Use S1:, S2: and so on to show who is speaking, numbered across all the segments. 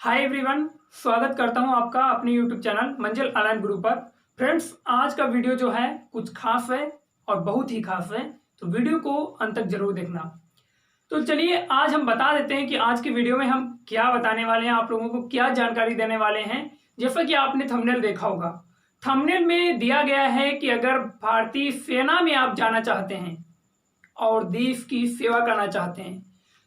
S1: Hi everyone, स्वागत करता हूं आपका अपने यूट्यूब चैनल मंजिल ऑनलाइन गुरु पर। फ्रेंड्स, आज का वीडियो जो है कुछ खास है और बहुत ही खास है, तो वीडियो को अंत तक जरूर देखना। तो चलिए आज हम बता देते हैं कि आज की वीडियो में हम क्या बताने वाले हैं, आप लोगों को क्या जानकारी देने वाले हैं। जैसा कि आपने थंबनेल देखा होगा, थंबनेल में दिया गया है कि अगर भारतीय सेना में आप जाना चाहते हैं और देश की सेवा करना चाहते हैं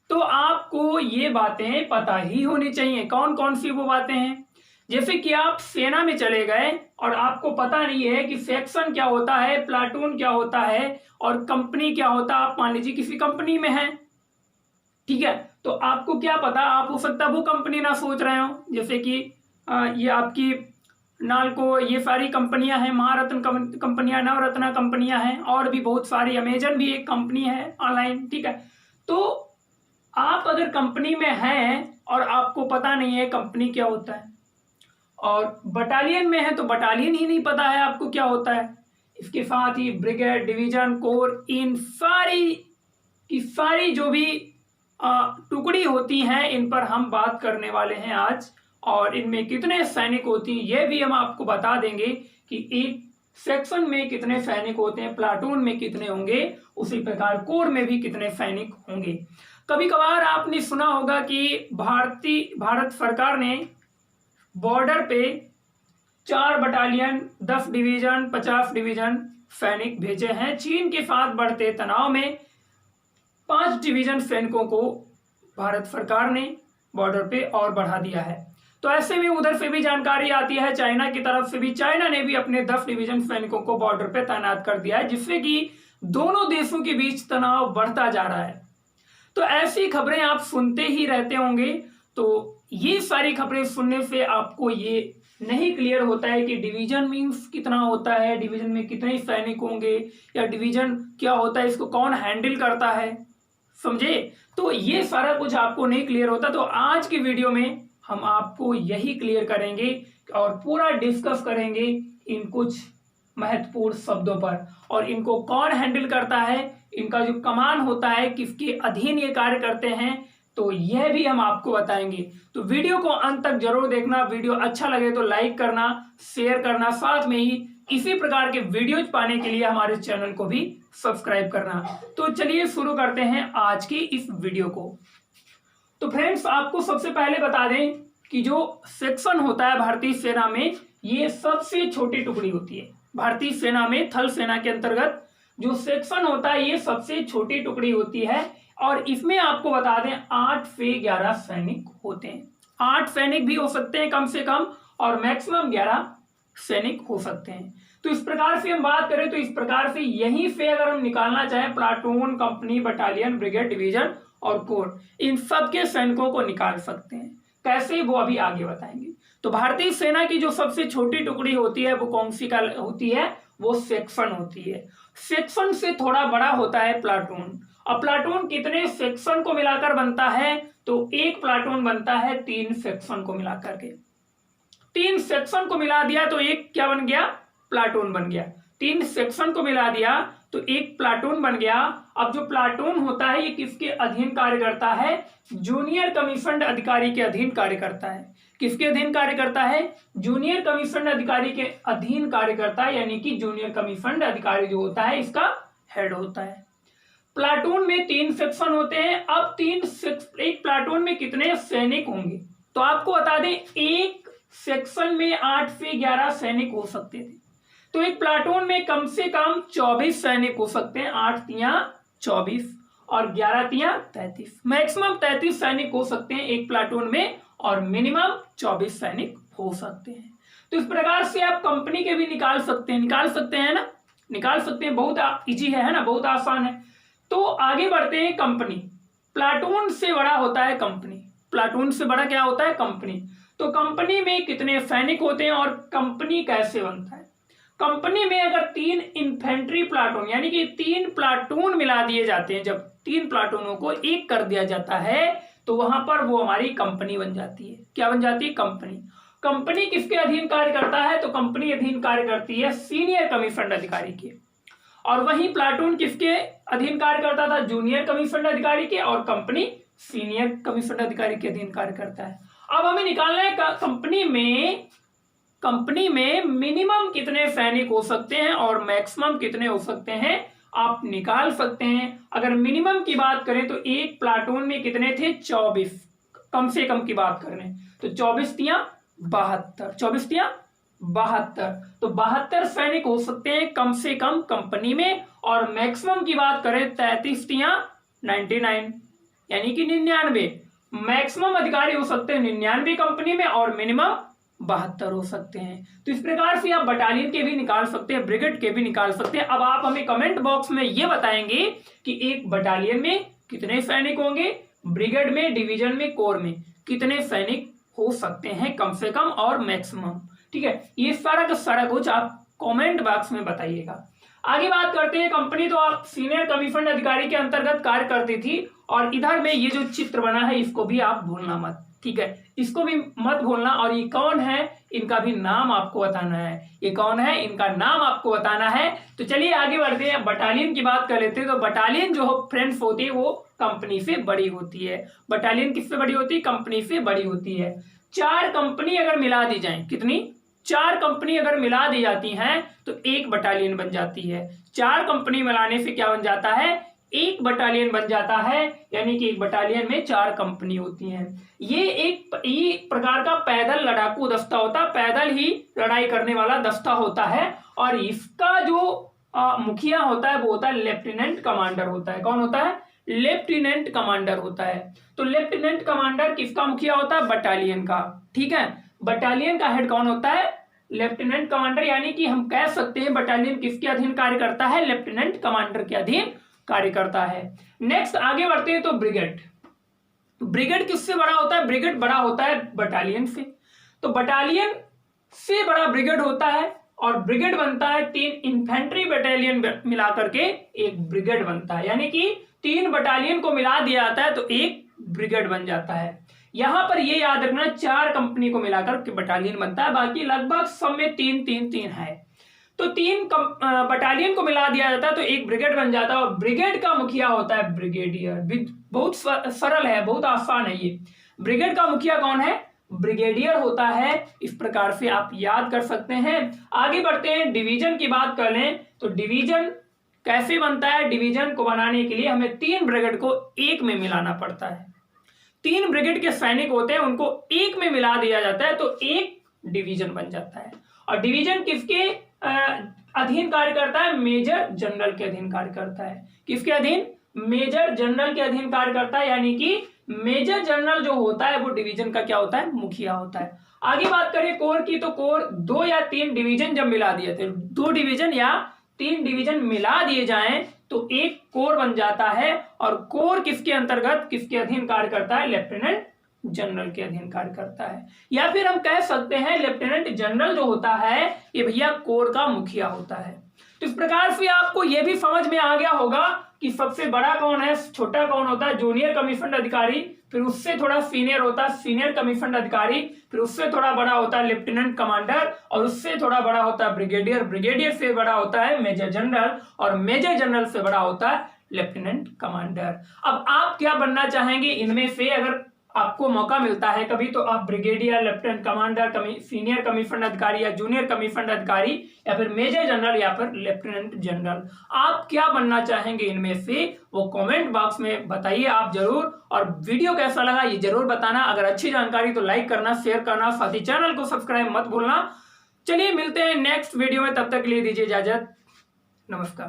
S1: तो आपको ये बातें पता ही होनी चाहिए। कौन कौन सी वो बातें हैं? जैसे कि आप सेना में चले गए और आपको पता नहीं है कि सेक्शन क्या होता है, प्लाटून क्या होता है और कंपनी क्या होता है। आप मान लीजिए किसी कंपनी में हैं, ठीक है, तो आपको क्या पता, आप हो सकता है वो कंपनी ना सोच रहे हो। जैसे कि ये आपकी नालको, ये सारी कंपनियां हैं, महारत्न कंपनियां, नवरत्ना कंपनियां हैं और भी बहुत सारी, अमेजन भी एक कंपनी है ऑनलाइन, ठीक है। तो आप अगर कंपनी में हैं और आपको पता नहीं है कंपनी क्या होता है, और बटालियन में है तो बटालियन ही नहीं पता है आपको क्या होता है, इसके साथ ही ब्रिगेड, डिवीजन, कोर, इन सारी की सारी जो भी टुकड़ी होती हैं, इन पर हम बात करने वाले हैं आज। और इनमें कितने सैनिक होती हैं ये भी हम आपको बता देंगे कि एक सेक्शन में कितने सैनिक होते हैं, प्लाटून में कितने होंगे, उसी प्रकार कोर में भी कितने सैनिक होंगे। कभी कभार आपने सुना होगा कि भारत सरकार ने बॉर्डर पे 4 बटालियन, 10 डिवीजन, 50 डिवीजन सैनिक भेजे हैं। चीन के साथ बढ़ते तनाव में 5 डिवीजन सैनिकों को भारत सरकार ने बॉर्डर पे और बढ़ा दिया है। तो ऐसे में उधर से भी जानकारी आती है, चाइना की तरफ से भी, चाइना ने भी अपने 10 डिवीजन सैनिकों को बॉर्डर पे तैनात कर दिया है, जिससे कि दोनों देशों के बीच तनाव बढ़ता जा रहा है। तो ऐसी खबरें आप सुनते ही रहते होंगे। तो ये सारी खबरें सुनने से आपको ये नहीं क्लियर होता है कि डिवीजन मीन्स कितना होता है, डिवीजन में कितने सैनिक होंगे, या डिवीजन क्या होता है, इसको कौन हैंडल करता है, समझे। तो ये सारा कुछ आपको नहीं क्लियर होता। तो आज की वीडियो में हम आपको यही क्लियर करेंगे और पूरा डिस्कस करेंगे इन कुछ महत्वपूर्ण शब्दों पर, और इनको कौन हैंडल करता है, इनका जो कमान होता है, किसके अधीन ये कार्य करते हैं, तो यह भी हम आपको बताएंगे। तो वीडियो को अंत तक जरूर देखना। वीडियो अच्छा लगे तो लाइक करना, शेयर करना, साथ में ही इसी प्रकार के वीडियोज पाने के लिए हमारे चैनल को भी सब्सक्राइब करना। तो चलिए शुरू करते हैं आज की इस वीडियो को। तो फ्रेंड्स, आपको सबसे पहले बता दें कि जो सेक्शन होता है भारतीय सेना में, ये सबसे छोटी टुकड़ी होती है। भारतीय सेना में थल सेना के अंतर्गत जो सेक्शन होता है ये सबसे छोटी टुकड़ी होती है, और इसमें आपको बता दें 8 से 11 सैनिक होते हैं। 8 सैनिक भी हो सकते हैं कम से कम, और मैक्सिमम 11 सैनिक हो सकते हैं। तो इस प्रकार से हम बात करें तो इस प्रकार से यहीं से अगर हम निकालना चाहें platoon, company, battalion, brigade, division और कोर, इन सब के सैनिकों को निकाल सकते हैं। कैसे, वो अभी आगे बताएंगे। तो भारतीय सेना की जो सबसे छोटी टुकड़ी होती है वो कौन सी का होती है, वो सेक्शन होती है। सेक्शन से थोड़ा बड़ा होता है प्लाटून। अब प्लाटून कितने सेक्शन को मिलाकर बनता है, तो एक प्लाटून बनता है 3 सेक्शन को मिलाकर के। 3 सेक्शन को मिला दिया तो एक क्या बन गया, प्लाटून बन गया। 3 सेक्शन को मिला दिया तो एक प्लाटून बन गया। अब जो प्लाटून होता है ये किसके अधीन कार्य करता है, जूनियर कमीशन्ड अधिकारी के अधीन कार्य करता है। किसके अधीन कार्य करता है, जूनियर कमीशन्ड अधिकारी के अधीन कार्य करता है, यानी कि जूनियर कमीशन्ड अधिकारी जो होता है इसका हेड होता है। प्लाटून में 3 सेक्शन होते हैं। अब एक प्लाटून में कितने सैनिक होंगे, तो आपको बता दें एक सेक्शन में 8 से 11 सैनिक हो सकते थे। तो एक प्लाटून में कम से कम 24 सैनिक हो सकते हैं। 8 तिया 24 और 11 तिया 33, मैक्सिमम 33 सैनिक हो सकते हैं एक प्लाटून में, और मिनिमम 24 सैनिक हो सकते हैं। तो इस प्रकार से आप कंपनी के भी निकाल सकते हैं ना, निकाल सकते हैं। बहुत इजी है ना, बहुत आसान है। तो आगे बढ़ते हैं। कंपनी, प्लाटून से बड़ा होता है कंपनी। प्लाटून से बड़ा क्या होता है, कंपनी। तो कंपनी में कितने सैनिक होते हैं और कंपनी कैसे बनता है। कंपनी में अगर 3 इन्फेंट्री प्लाटून, यानी कि 3 प्लाटून मिला दिए जाते हैं, जब 3 प्लाटूनों को एक कर दिया जाता है तो वहां पर वो हमारी कंपनी बन जाती है। क्या बन जाती है, कंपनी। कंपनी किसके अधीन कार्य करता है, तो कंपनी अधीन कार्य करती है सीनियर कमीशन्ड अधिकारी के। और वहीं प्लाटून किसके अधीन कार्य करता था, जूनियर कमीशन्ड अधिकारी के, और कंपनी सीनियर कमीशन्ड अधिकारी के अधीन कार्य करता है। अब हमें निकालना है कंपनी में मिनिमम कितने सैनिक हो सकते हैं और मैक्सिमम कितने हो सकते हैं, आप निकाल सकते हैं। अगर मिनिमम की बात करें तो एक प्लाटून में कितने थे, 24। कम से कम की बात करें तो 24 तिया 72, 24 तिया 72, तो 72 सैनिक हो सकते हैं कम से कम कंपनी में। और मैक्सिमम की बात करें 33 तिया 99, यानी कि 99। मैक्सिमम अधिकारी हो सकते हैं 99 कंपनी में और मिनिमम 72 हो सकते हैं। तो इस प्रकार से आप बटालियन के भी निकाल सकते हैं, ब्रिगेड के भी निकाल सकते हैं। अब आप हमें कमेंट बॉक्स में ये बताएंगे कि एक बटालियन में कितने सैनिक होंगे, ब्रिगेड में, डिवीजन में, कोर में कितने सैनिक हो सकते हैं कम से कम और मैक्सिमम। ठीक है, ये सारा का सारा कुछ आप कमेंट बॉक्स में बताइएगा। आगे बात करते हैं, कंपनी तो आप सीनियर कमीशन अधिकारी के अंतर्गत कार्य करती थी। और इधर में ये जो चित्र बना है इसको भी आप भूलना मत, ठीक है, इसको भी मत भूलना। और ये कौन है, इनका भी नाम आपको बताना है। ये कौन है, इनका नाम आपको बताना है। तो चलिए आगे बढ़ते हैं, बटालियन की बात कर लेते हैं। तो बटालियन जो फ्रेंड्स होती है वो कंपनी से बड़ी होती है। बटालियन किससे बड़ी होती है, कंपनी से बड़ी होती है। 4 कंपनी अगर मिला दी जाए, कितनी, 4 कंपनी अगर मिला दी जाती हैं तो एक बटालियन बन जाती है। 4 कंपनी मिलाने से क्या बन जाता है, एक बटालियन बन जाता है। यानी कि एक बटालियन में 4 कंपनी होती हैं। ये एक प्रकार का पैदल लड़ाकू दस्ता होता है, पैदल ही लड़ाई करने वाला दस्ता होता है। और इसका जो मुखिया होता है वो होता है लेफ्टिनेंट कमांडर होता है। कौन होता है, लेफ्टिनेंट कमांडर होता है। तो लेफ्टिनेंट कमांडर किसका मुखिया होता है, बटालियन का। ठीक है, बटालियन का हेड कौन होता है, लेफ्टिनेंट कमांडर। यानी कि हम कह सकते हैं बटालियन किसके अधीन कार्य करता है, लेफ्टिनेंट कमांडर के अधीन कार्य करता है। नेक्स्ट आगे बढ़ते हैं तो ब्रिगेड। ब्रिगेड किससे बड़ा होता है, ब्रिगेड बड़ा होता है बटालियन से। तो बटालियन से बड़ा ब्रिगेड होता है और ब्रिगेड बनता है 3 इन्फेंट्री बटालियन मिला करके एक ब्रिगेड बनता है। यानी कि 3 बटालियन को मिला दिया जाता है तो एक ब्रिगेड बन जाता है। यहां पर ये याद रखना 4 कंपनी को मिलाकर के बटालियन बनता है, बाकी लगभग सब में 3-3-3 है। तो 3 बटालियन को मिला दिया जाता है तो एक ब्रिगेड बन जाता है। और ब्रिगेड का मुखिया होता है ब्रिगेडियर। बहुत सरल है, बहुत आसान है ये। ब्रिगेड का मुखिया कौन है, ब्रिगेडियर होता है। इस प्रकार से आप याद कर सकते हैं। आगे बढ़ते हैं, डिवीजन की बात कर लें तो डिवीजन कैसे बनता है। डिवीजन को बनाने के लिए हमें 3 ब्रिगेड को एक में मिलाना पड़ता है। 3 ब्रिगेड के सैनिक होते हैं, उनको एक में मिला दिया जाता है तो एक डिवीजन बन जाता है। और डिवीजन किसके अधीन कार्य करता है, मेजर जनरल के अधीन कार्य करता है। किसके अधीन, मेजर जनरल के अधीन कार्य करता है। यानी कि मेजर जनरल जो होता है वो डिवीजन का क्या होता है, मुखिया होता है। आगे बात करें कोर की, तो कोर 2 या 3 डिवीजन जब मिला दिए थे, 2 डिवीजन या 3 डिवीजन मिला दिए जाएं तो एक कोर बन जाता है। और कोर किसके अंतर्गत, किसके अधीन कार्य करता है, लेफ्टिनेंट जनरल के अधीन कार्य करता है। या फिर हम कह सकते हैं लेफ्टिनेंट जनरल जो होता है ये भैया कोर का मुखिया होता है। तो इस प्रकार से आपको यह भी समझ में आ गया होगा कि सबसे बड़ा कौन है, छोटा कौन होता है, जूनियर कमीशन अधिकारी, फिर उससे थोड़ा सीनियर होता है सीनियर कमीशन अधिकारी, फिर उससे थोड़ा बड़ा होता है लेफ्टिनेंट कमांडर, और उससे थोड़ा बड़ा होता है ब्रिगेडियर, ब्रिगेडियर से बड़ा होता है मेजर जनरल, और मेजर जनरल से बड़ा होता है लेफ्टिनेंट कमांडर। अब आप क्या बनना चाहेंगे इनमें से, अगर आपको मौका मिलता है कभी, तो आप brigadier, lieutenant commander, senior commission अधिकारी या जूनियर कमीशन अधिकारी, या फिर मेजर जनरल, या फिर लेफ्टिनेंट जनरल, आप क्या बनना चाहेंगे इनमें से वो कमेंट बॉक्स में बताइए आप जरूर। और वीडियो कैसा लगा ये जरूर बताना। अगर अच्छी जानकारी तो लाइक करना, शेयर करना, साथ ही चैनल को सब्सक्राइब मत भूलना। चलिए मिलते हैं नेक्स्ट वीडियो में, तब तक के लिए दीजिए इजाजत, नमस्कार।